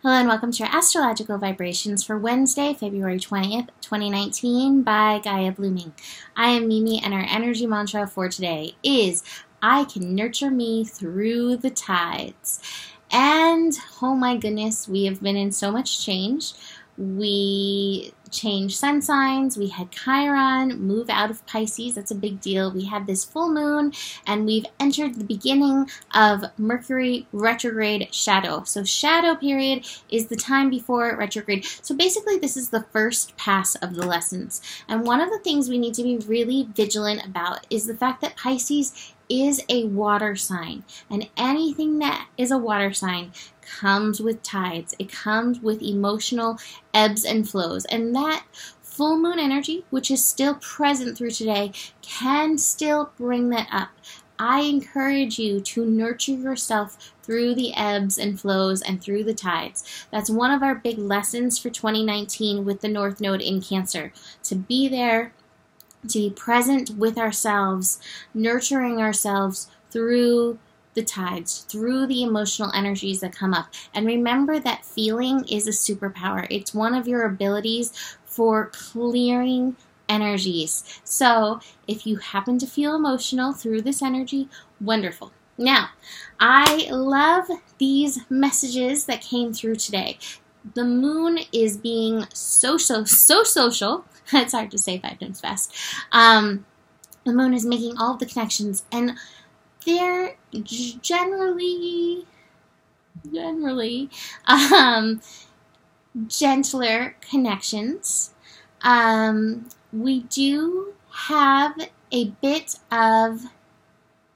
Hello and welcome to your astrological vibrations for Wednesday, February 20th, 2019 by Gaia Blooming. I am Mimi and our energy mantra for today is I can nurture me through the tides. And oh my goodness, we have been in so much change. We changed sun signs, we had Chiron move out of Pisces, that's a big deal. We had this full moon and we've entered the beginning of Mercury retrograde shadow. So shadow period is the time before retrograde. So basically this is the first pass of the lessons. And one of the things we need to be really vigilant about is the fact that Pisces is a water sign, and anything that is a water sign comes with tides. It comes with emotional ebbs and flows, and that full moon energy, which is still present through today, can still bring that up. I encourage you to nurture yourself through the ebbs and flows and through the tides. That's one of our big lessons for 2019 with the North Node in Cancer, to be there, to be present with ourselves, nurturing ourselves through the tides, through the emotional energies that come up. And remember that feeling is a superpower. It's one of your abilities for clearing energies. So if you happen to feel emotional through this energy, wonderful. Now, I love these messages that came through today. The moon is being so social. It's hard to say 5 times fast. The moon is making all of the connections, and they're generally gentler connections. We do have a bit of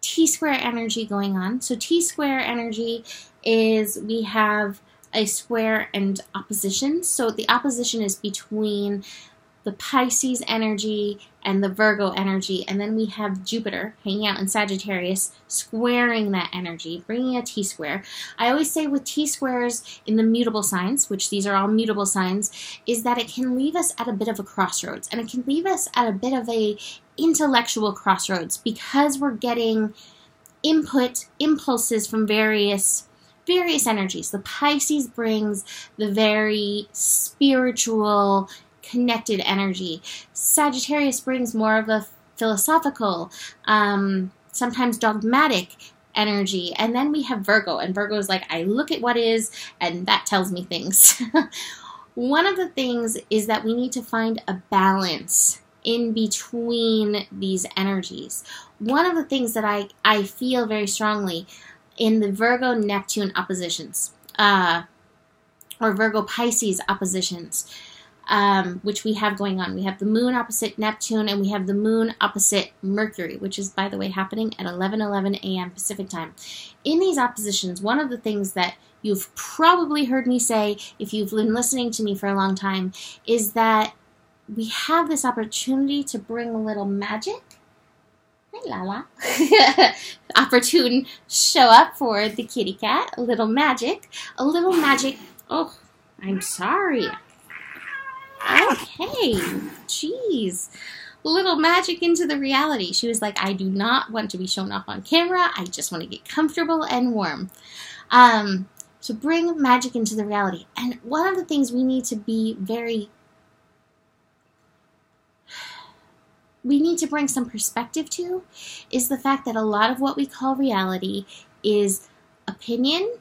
T-square energy going on. So T-square energy is we have a square and opposition. So the opposition is between the Pisces energy and the Virgo energy, and then we have Jupiter hanging out in Sagittarius, squaring that energy, bringing a T-square. I always say with T-squares in the mutable signs, which these are all mutable signs, is that it can leave us at a bit of a crossroads, and it can leave us at a bit of a intellectual crossroads because we're getting impulses from various energies. The Pisces brings the very spiritual, connected energy. Sagittarius brings more of a philosophical, sometimes dogmatic energy. And then we have Virgo, and Virgo is like, I look at what is, and that tells me things. One of the things is that we need to find a balance in between these energies. One of the things that I feel very strongly in the Virgo-Neptune oppositions, or Virgo-Pisces oppositions, which we have going on. We have the moon opposite Neptune, and we have the moon opposite Mercury, which is, by the way, happening at 11:11 a.m. Pacific time. In these oppositions, one of the things that you've probably heard me say, if you've been listening to me for a long time, is that we have this opportunity to bring a little magic. Hi, Lala. Opportune show up for the kitty cat. A little magic. Oh, I'm sorry. Okay, jeez. A little magic into the reality. She was like, I do not want to be shown off on camera. I just want to get comfortable and warm. So bring magic into the reality. And one of the things we need to be we need to bring some perspective to is the fact that a lot of what we call reality is opinion,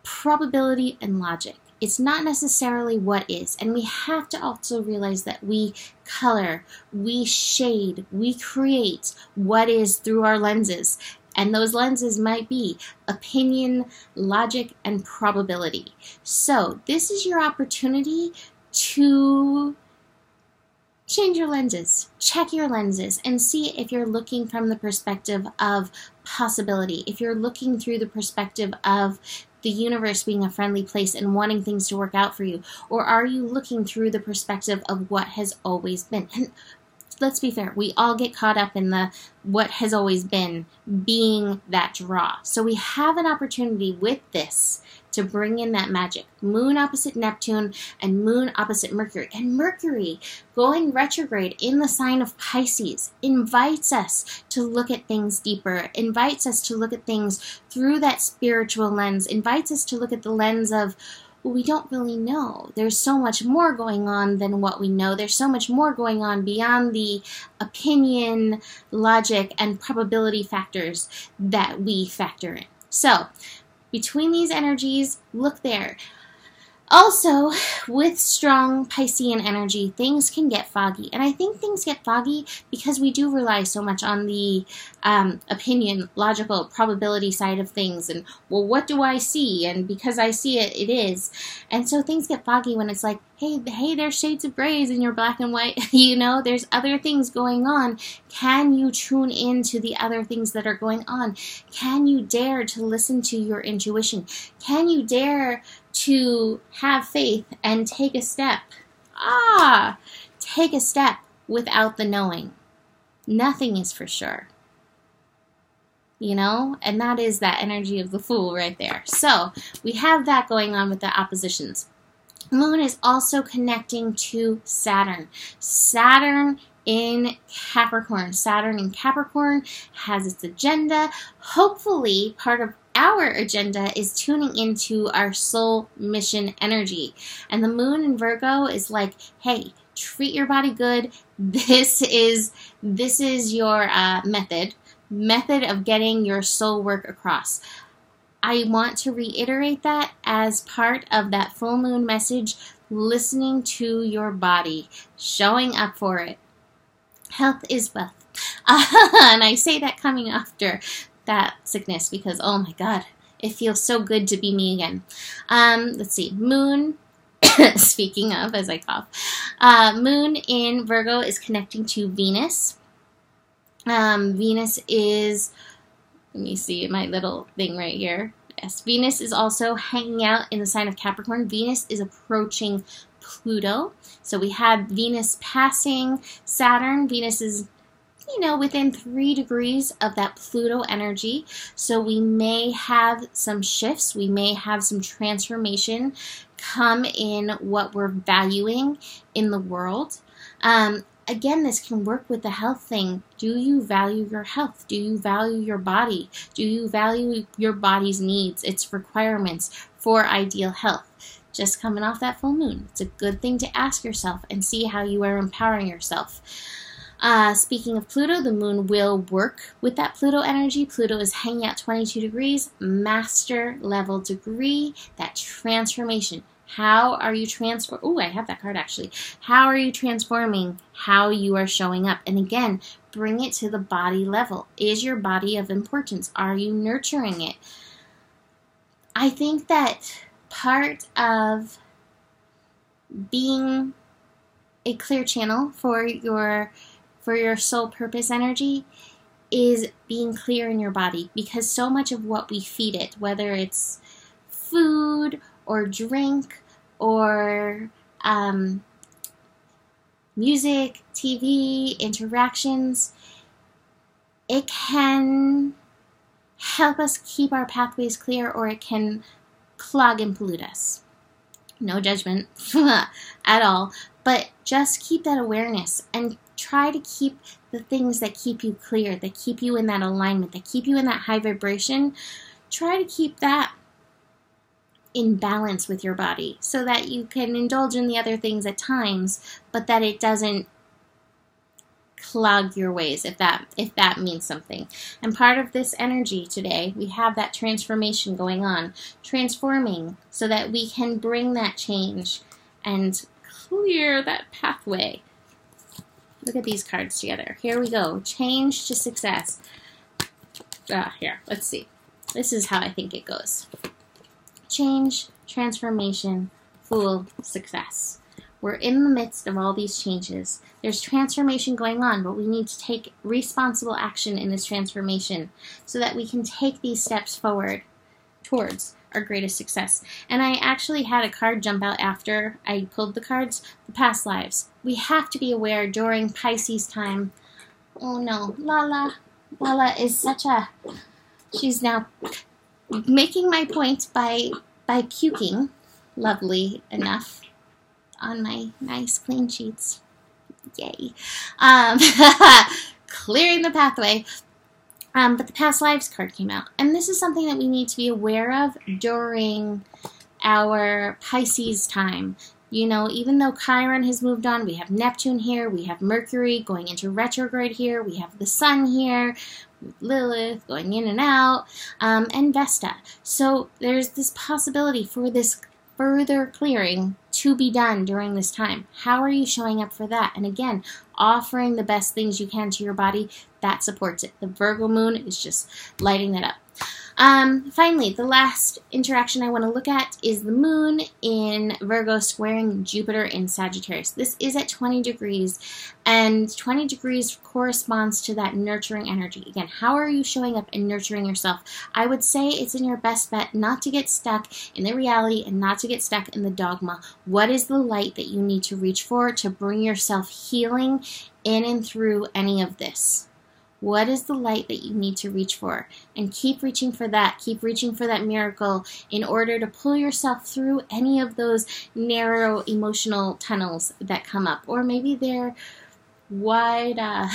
probability, and logic. It's not necessarily what is. And we have to also realize that we color, we shade, we create what is through our lenses. And those lenses might be opinion, logic, and probability. So this is your opportunity to change your lenses, check your lenses, and see if you're looking from the perspective of possibility, if you're looking through the perspective of the universe being a friendly place and wanting things to work out for you, or are you looking through the perspective of what has always been? And let's be fair, we all get caught up in the what has always been being that draw. So we have an opportunity with this to bring in that magic. Moon opposite Neptune and moon opposite Mercury. And Mercury going retrograde in the sign of Pisces invites us to look at things deeper, invites us to look at things through that spiritual lens, invites us to look at the lens of Well, we don't really know. There's so much more going on than what we know. There's so much more going on beyond the opinion, logic, and probability factors that we factor in. So, between these energies, look there. Also, with strong Piscean energy, things can get foggy. And I think things get foggy because we do rely so much on the opinion, logical, probability side of things. And, well, what do I see? And because I see it, it is. And so things get foggy when it's like, hey, there's shades of grays in your black and white. There's other things going on. Can you tune into the other things that are going on? Can you dare to listen to your intuition? Can you dare to have faith and take a step? Take a step without the knowing. Nothing is for sure. And that is that energy of the Fool right there. So we have that going on with the oppositions. Moon is also connecting to Saturn. Saturn in Capricorn. Saturn in Capricorn has its agenda. Hopefully, part of our agenda is tuning into our soul mission energy. And the Moon in Virgo is like, hey, treat your body good. This is your method of getting your soul work across. I want to reiterate that as part of that full moon message, listening to your body, showing up for it. Health is wealth. And I say that coming after that sickness because, oh my God, it feels so good to be me again. Let's see. Moon, speaking of, as I cough, Moon in Virgo is connecting to Venus. Venus is, let me see my little thing right here. Yes, Venus is also hanging out in the sign of Capricorn. Venus is approaching Pluto. So we had Venus passing Saturn. Venus is, within 3 degrees of that Pluto energy. So we may have some shifts. We may have some transformation come in what we're valuing in the world. Again, this can work with the health thing. Do you value your health? Do you value your body? Do you value your body's needs, its requirements for ideal health? Just coming off that full moon. It's a good thing to ask yourself and see how you are empowering yourself. Speaking of Pluto, the moon will work with that Pluto energy. Pluto is hanging out 22 degrees, master level degree, that transformation. How are you I have that card actually. How are you transforming how you are showing up? And again, bring it to the body level. Is your body of importance? Are you nurturing it? I think that part of being a clear channel for your soul purpose energy is being clear in your body, because so much of what we feed it, whether it's food or drink or music, TV, interactions, it can help us keep our pathways clear, or it can clog and pollute us. No judgment at all, but just keep that awareness and try to keep the things that keep you clear, that keep you in that alignment, that keep you in that high vibration. Try to keep that in balance with your body so that you can indulge in the other things at times, but that it doesn't clog your ways, if that means something. And part of this energy today, we have that transformation going on, transforming so that we can bring that change and clear that pathway. Look at these cards together. Here we go. Change to success. Here, let's see. This is how I think it goes. Change, transformation, Fool, success. We're in the midst of all these changes. There's transformation going on, but we need to take responsible action in this transformation so that we can take these steps forward towards our greatest success. And I actually had a card jump out after I pulled the cards, the past lives. We have to be aware during Pisces time. Oh no, Lala. Lala is she's now making my point by puking, lovely enough, on my nice clean sheets. Yay. Clearing the pathway. But the past lives card came out. And this is something that we need to be aware of during our Pisces time. You know, even though Chiron has moved on, we have Neptune here, we have Mercury going into retrograde here, we have the Sun here, Lilith going in and out, and Vesta. So there's this possibility for this further clearing to be done during this time. How are you showing up for that? And again, offering the best things you can to your body, that supports it. The Virgo moon is just lighting that up. Finally, the last interaction I want to look at is the moon in Virgo squaring Jupiter in Sagittarius. This is at 20 degrees, and 20 degrees corresponds to that nurturing energy. Again, how are you showing up and nurturing yourself? I would say it's in your best bet not to get stuck in the reality and not to get stuck in the dogma. What is the light that you need to reach for to bring yourself healing in and through any of this? What is the light that you need to reach for? And keep reaching for that. Keep reaching for that miracle in order to pull yourself through any of those narrow emotional tunnels that come up. Or maybe they're wide, I'm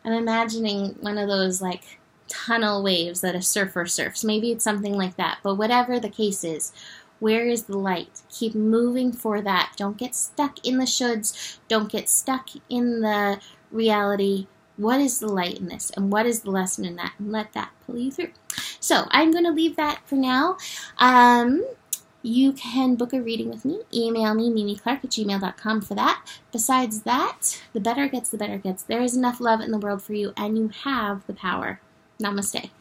imagining one of those like tunnel waves that a surfer surfs. Maybe it's something like that. But whatever the case is, where is the light? Keep moving for that. Don't get stuck in the shoulds. Don't get stuck in the reality. What is the light in this? And what is the lesson in that? And let that pull you through. So I'm going to leave that for now. You can book a reading with me. Email me, mimiclark@gmail.com for that. Besides that, the better it gets, the better it gets. There is enough love in the world for you, and you have the power. Namaste.